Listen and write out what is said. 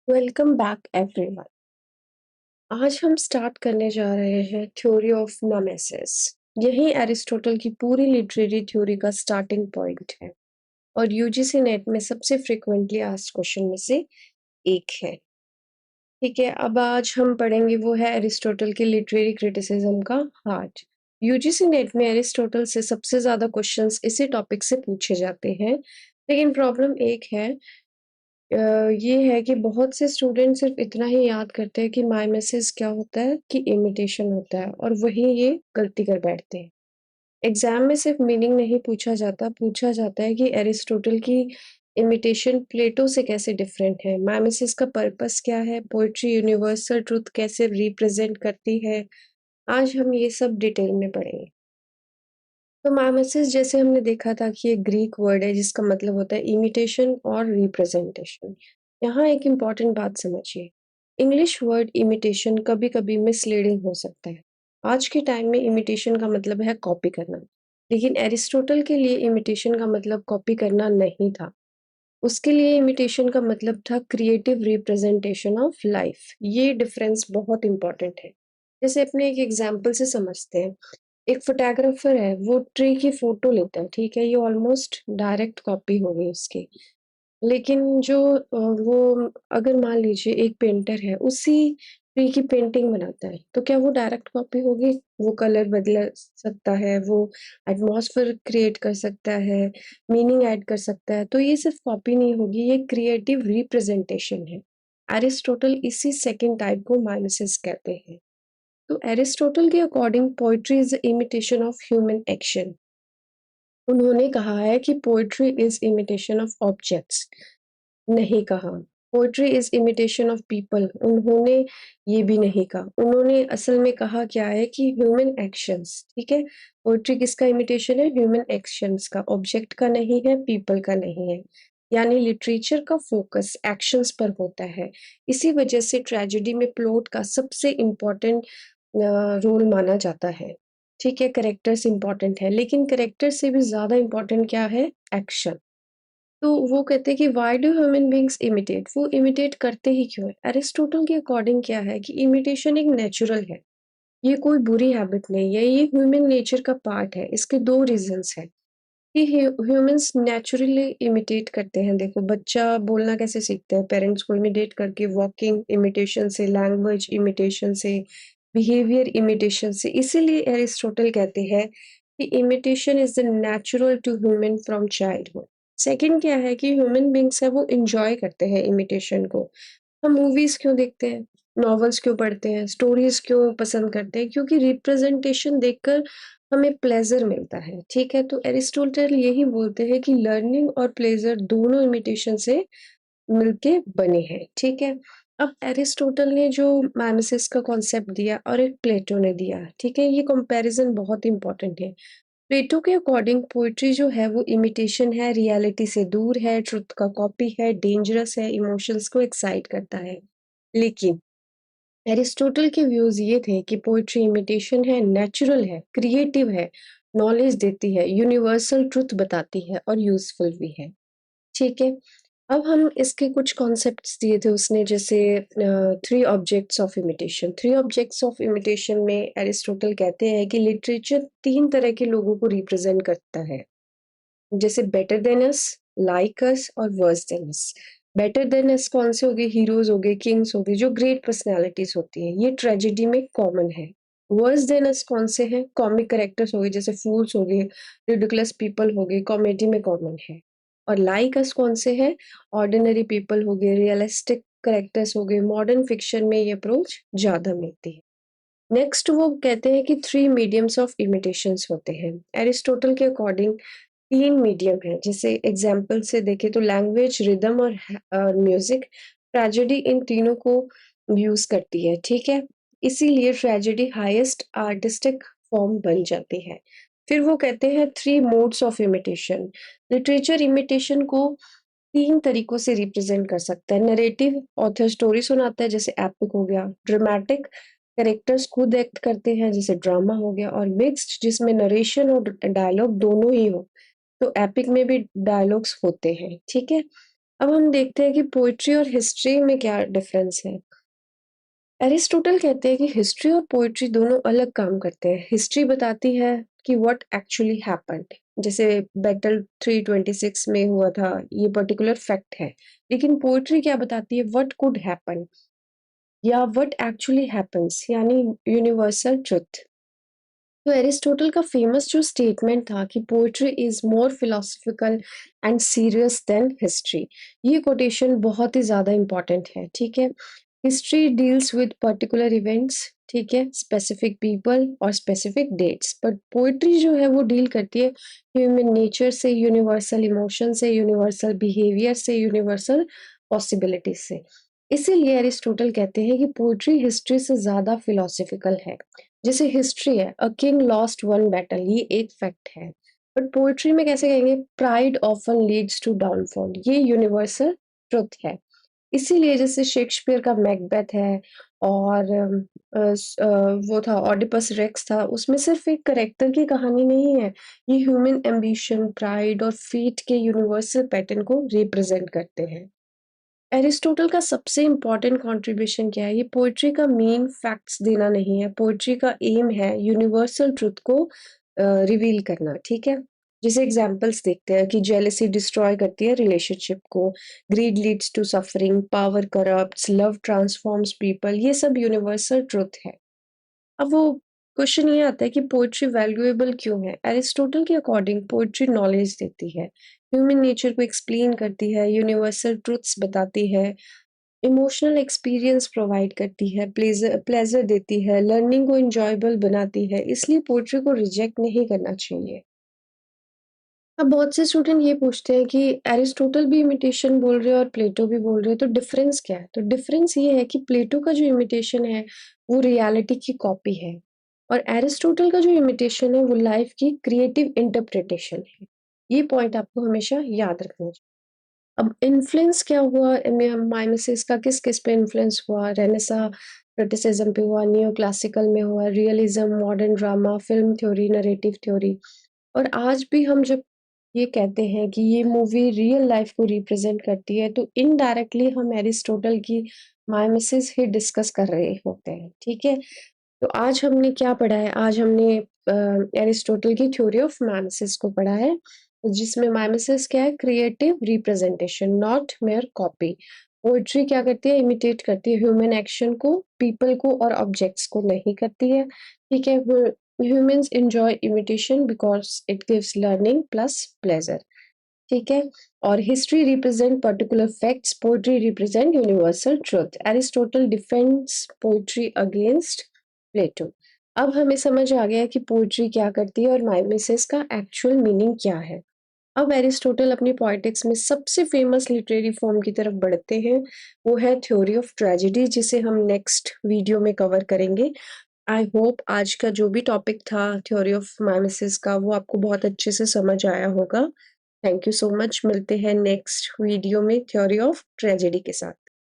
Welcome back everyone. आज हम start करने जा रहे हैं थ्योरी ऑफ नमेसिस। यही एरिस्टोटल की पूरी लिटरेरी थ्योरी का स्टार्टिंग पॉइंट है और यूजीसी नेट में सबसे फ्रिक्वेंटली आस्क्ड क्वेश्चन में से एक है। ठीक है, अब आज हम पढ़ेंगे वो है एरिस्टोटल के लिटरेरी क्रिटिसिज्म का हार्ट। यूजीसी नेट में एरिस्टोटल से सबसे ज्यादा क्वेश्चंस इसी टॉपिक से पूछे जाते हैं, लेकिन प्रॉब्लम एक है, ये है कि बहुत से स्टूडेंट सिर्फ इतना ही याद करते हैं कि माइमेसिस क्या होता है, कि इमिटेशन होता है, और वही ये गलती कर बैठते हैं। एग्जाम में सिर्फ मीनिंग नहीं पूछा जाता, पूछा जाता है कि एरिस्टोटल की इमिटेशन प्लेटो से कैसे डिफरेंट है, माइमेसिस का पर्पस क्या है, पोएट्री यूनिवर्सल ट्रुथ कैसे रिप्रेजेंट करती है। आज हम ये सब डिटेल में पढ़ेंगे। तो माइमेसिस जैसे हमने देखा था कि एक ग्रीक वर्ड है जिसका मतलब होता है इमिटेशन और रिप्रेजेंटेशन। यहाँ एक इम्पॉर्टेंट बात समझिए, इंग्लिश वर्ड इमिटेशन कभी कभी मिसलीडिंग हो सकता है। आज के टाइम में इमिटेशन का मतलब है कॉपी करना, लेकिन एरिस्टोटल के लिए इमिटेशन का मतलब कॉपी करना नहीं था। उसके लिए इमिटेशन का मतलब था क्रिएटिव रिप्रेजेंटेशन ऑफ लाइफ। ये डिफरेंस बहुत इंपॉर्टेंट है। जैसे अपने एक एग्जाम्पल से समझते हैं। एक फोटोग्राफर है, वो ट्री की फोटो लेता है, ठीक है, ये ऑलमोस्ट डायरेक्ट कॉपी हो गई उसकी। लेकिन जो वो अगर मान लीजिए एक पेंटर है, उसी ट्री की पेंटिंग बनाता है, तो क्या वो डायरेक्ट कॉपी होगी? वो कलर बदल सकता है, वो एटमॉस्फेयर क्रिएट कर सकता है, मीनिंग ऐड कर सकता है, तो ये सिर्फ कॉपी नहीं होगी, ये क्रिएटिव रिप्रेजेंटेशन है। एरिस्टोटल इसी सेकंड टाइप को माइमेसिस कहते हैं। तो एरिस्टोटल के according poetry is imitation of human action. उन्होंने कहा है कि poetry is imitation of objects. नहीं कहा poetry is imitation of people. उन्होंने ये भी नहीं कहा। उन्होंने असल में कहा क्या है कि ह्यूमन एक्शंस। ठीक है, पोइट्री किसका इमिटेशन है? ह्यूमन एक्शंस का, ऑब्जेक्ट का नहीं है, पीपल का नहीं है। यानी लिटरेचर का फोकस एक्शंस पर होता है। इसी वजह से ट्रेजेडी में प्लॉट का सबसे इम्पोर्टेंट रोल माना जाता है। ठीक है, करेक्टर्स इंपॉर्टेंट है, लेकिन करेक्टर से भी ज्यादा इम्पोर्टेंट क्या है? एक्शन। तो वो कहते हैं कि why do human beings imitate? वो इमिटेट करते ही क्यों है? एरिस्टोटल के अकॉर्डिंग क्या है कि इमिटेशन एक नेचुरल है, ये कोई बुरी हैबिट नहीं है, ये ह्यूमन नेचर का पार्ट है। इसके दो रीजंस है कि ह्यूमंस नेचुरली इमिटेट करते हैं। देखो, बच्चा बोलना कैसे सीखते हैं? पेरेंट्स को इमिटेट करके, वॉकिंग इमिटेशन से, लैंग्वेज इमिटेशन से, बिहेवियर इमिटेशन से। इसीलिए एरिस्टोटल कहते हैं कि imitation is the natural to human from childhood. Second क्या है कि ह्यूमन बींग्स है वो इंजॉय करते हैं इमिटेशन को। हम मूवीज क्यों देखते हैं, नॉवेल्स क्यों पढ़ते हैं, स्टोरीज क्यों पसंद करते हैं? क्योंकि रिप्रेजेंटेशन देखकर हमें प्लेजर मिलता है। ठीक है, तो एरिस्टोटल यही बोलते हैं कि लर्निंग और प्लेजर दोनों इमिटेशन से मिलके बने हैं। ठीक है, अब एरिस्टोटल ने जो माइमेसिस का कॉन्सेप्ट दिया और एक प्लेटो ने दिया, ठीक है, ये कंपैरिजन बहुत इंपॉर्टेंट है। प्लेटो के अकॉर्डिंग पोइट्री जो है वो इमिटेशन है, रियलिटी से दूर है, ट्रुथ का कॉपी है, डेंजरस है, इमोशंस को एक्साइट करता है। लेकिन एरिस्टोटल के व्यूज ये थे कि पोइट्री इमिटेशन है, नेचुरल है, क्रिएटिव है, नॉलेज देती है, यूनिवर्सल ट्रुथ बताती है और यूजफुल भी है। ठीक है, अब हम इसके कुछ कॉन्सेप्ट्स दिए थे उसने, जैसे three objects of imitation. Three objects of imitation में एरिस्टोटल कहते हैं कि लिटरेचर तीन तरह के लोगों को रिप्रेजेंट करता है, जैसे better than us, like us और worse than us. Better than us कौन से हो गए? हीरोज हो गए, किंग्स हो गए, जो ग्रेट पर्सनालिटीज होती हैं, ये ट्रेजेडी में कॉमन है। वर्स देन अस कौन से हैं? कॉमिक कैरेक्टर्स हो गए, जैसे फूल्स हो गए, रिडिकुलस पीपल हो गए, कॉमेडी में कॉमन है। और लाइक अस कौन से हैं? ऑर्डिनरी पीपल हो गए, रियलिस्टिक कैरेक्टर्स हो गए, मॉडर्न फिक्शन में ये अप्रोच ज्यादा मिलती है। नेक्स्ट वो कहते हैं कि थ्री मीडियम्स ऑफ इमिटेशंस होते हैं। एरिस्टोटल के अकॉर्डिंग तीन मीडियम है। जैसे एग्जाम्पल से देखें तो लैंग्वेज, रिदम और म्यूजिक। ट्रेजेडी इन तीनों को यूज करती है। ठीक है, इसीलिए ट्रेजेडी हाईएस्ट आर्टिस्टिक फॉर्म बन जाती है। फिर वो कहते हैं three modes of imitation. Literature imitation को तीन तरीकों से रिप्रेजेंट कर सकता है। नरेटिव, ऑथर स्टोरी सुनाता है, जैसे एपिक हो गया। ड्रामेटिक, कैरेक्टर्स खुद एक्ट करते हैं, जैसे ड्रामा हो गया। और मिक्स्ड, जिसमें नरेशन और डायलॉग दोनों ही हो, तो एपिक में भी डायलॉग्स होते हैं। ठीक है, अब हम देखते हैं कि पोएट्री और हिस्ट्री में क्या डिफरेंस है। एरिस्टोटल कहते हैं कि हिस्ट्री और पोएट्री दोनों अलग काम करते हैं। हिस्ट्री बताती है कि व्हाट एक्चुअली हैपेंड, जैसे बैटल 326 में हुआ था, ये पर्टिकुलर फैक्ट है। लेकिन पोएट्री क्या बताती है, व्हाट कुड हैपन या व्हाट एक्चुअली हैपेंस, यानी यूनिवर्सल ट्रुथ। तो एरिस्टोटल का फेमस जो स्टेटमेंट था कि poetry is more philosophical and serious than history, ये कोटेशन बहुत ही ज्यादा इंपॉर्टेंट है। ठीक है, history deals with particular events, ठीक है, स्पेसिफिक पीपल और स्पेसिफिक डेट्स, बट पोएट्री जो है वो डील करती है ह्यूमन नेचर से, यूनिवर्सल इमोशन से, यूनिवर्सल बिहेवियर से, यूनिवर्सल पॉसिबिलिटी से। इसीलिए एरिस्टोटल कहते हैं कि पोएट्री हिस्ट्री से ज्यादा फिलोसफिकल है। जैसे हिस्ट्री है, a king lost one battle, ये एक फैक्ट है, बट पोएट्री में कैसे कहेंगे, pride often leads to downfall, ये यूनिवर्सल ट्रुथ है। इसीलिए जैसे शेक्सपियर का मैकबेथ है, और वो था ऑडिपस रेक्स था, उसमें सिर्फ एक करेक्टर की कहानी नहीं है, ये ह्यूमन एम्बिशन, प्राइड और फीट के यूनिवर्सल पैटर्न को रिप्रेजेंट करते हैं। एरिस्टोटल का सबसे इम्पोर्टेंट कंट्रीब्यूशन क्या है, ये पोएट्री का मेन फैक्ट्स देना नहीं है, पोएट्री का एम है यूनिवर्सल ट्रुथ को रिवील करना। ठीक है, जैसे एग्जांपल्स देखते हैं कि जेलेसी डिस्ट्रॉय करती है रिलेशनशिप को, greed leads to suffering, power corrupts, love transforms people, ये सब यूनिवर्सल ट्रुथ है। अब वो क्वेश्चन ये आता है कि पोएट्री वैल्यूएबल क्यों है। एरिस्टोटल के अकॉर्डिंग पोएट्री नॉलेज देती है, ह्यूमन नेचर को एक्सप्लेन करती है, यूनिवर्सल ट्रुथ्स बताती है, इमोशनल एक्सपीरियंस प्रोवाइड करती है, प्लेजर प्लेजर देती है, लर्निंग को इंजॉयबल बनाती है, इसलिए पोएट्री को रिजेक्ट नहीं करना चाहिए। अब बहुत से स्टूडेंट ये पूछते हैं कि एरिस्टोटल भी इमिटेशन बोल रहे हैं और प्लेटो भी बोल रहे हैं, तो डिफरेंस क्या है? तो डिफरेंस ये है कि प्लेटो का जो इमिटेशन है वो रियलिटी की कॉपी है, और एरिस्टोटल का जो इमिटेशन है वो लाइफ की क्रिएटिव इंटरप्रिटेशन है। ये पॉइंट आपको हमेशा याद रखना चाहिए। अब इन्फ्लुएंस क्या हुआ माइमेसिस का, किस किस पे इन्फ्लुएंस हुआ? रेनेसा क्रिटिसिज्म पे हुआ, नियो क्लासिकल में हुआ, realism, modern drama, film theory, narrative theory. और आज भी हम जब ये कहते हैं कि ये मूवी रियल लाइफ को रिप्रेजेंट करती है, तो इनडायरेक्टली हम एरिस्टोटल की माइमेसिस ही डिस्कस कर रहे होते हैं। ठीक है, तो आज हमने क्या पढ़ा है, आज हमने एरिस्टोटल की थ्योरी ऑफ माइमेसिस को पढ़ा है, जिसमें माइमेसिस क्या है, creative representation, not mayor copy. Poetry क्या करती है, इमिटेट करती है ह्यूमन एक्शन को, पीपल को और ऑब्जेक्ट्स को नहीं करती है। ठीक है, humans enjoy imitation because it gives learning plus pleasure. ठीक है, और history represent particular facts, poetry represent universal truth. Aristotle defends poetry against Plato. अब हमें समझ आ गया कि पोएट्री क्या करती है और माइमेसिस का एक्चुअल मीनिंग क्या है। अब एरिस्टोटल अपनी पॉलिटिक्स में सबसे फेमस लिटरेरी फॉर्म की तरफ बढ़ते हैं, वो है थ्योरी ऑफ ट्रेजेडी, जिसे हम नेक्स्ट वीडियो में कवर करेंगे। आई होप आज का जो भी टॉपिक था थ्योरी ऑफ माइमेसिस का, वो आपको बहुत अच्छे से समझ आया होगा। थैंक यू सो मच, मिलते हैं नेक्स्ट वीडियो में थ्योरी ऑफ ट्रेजेडी के साथ।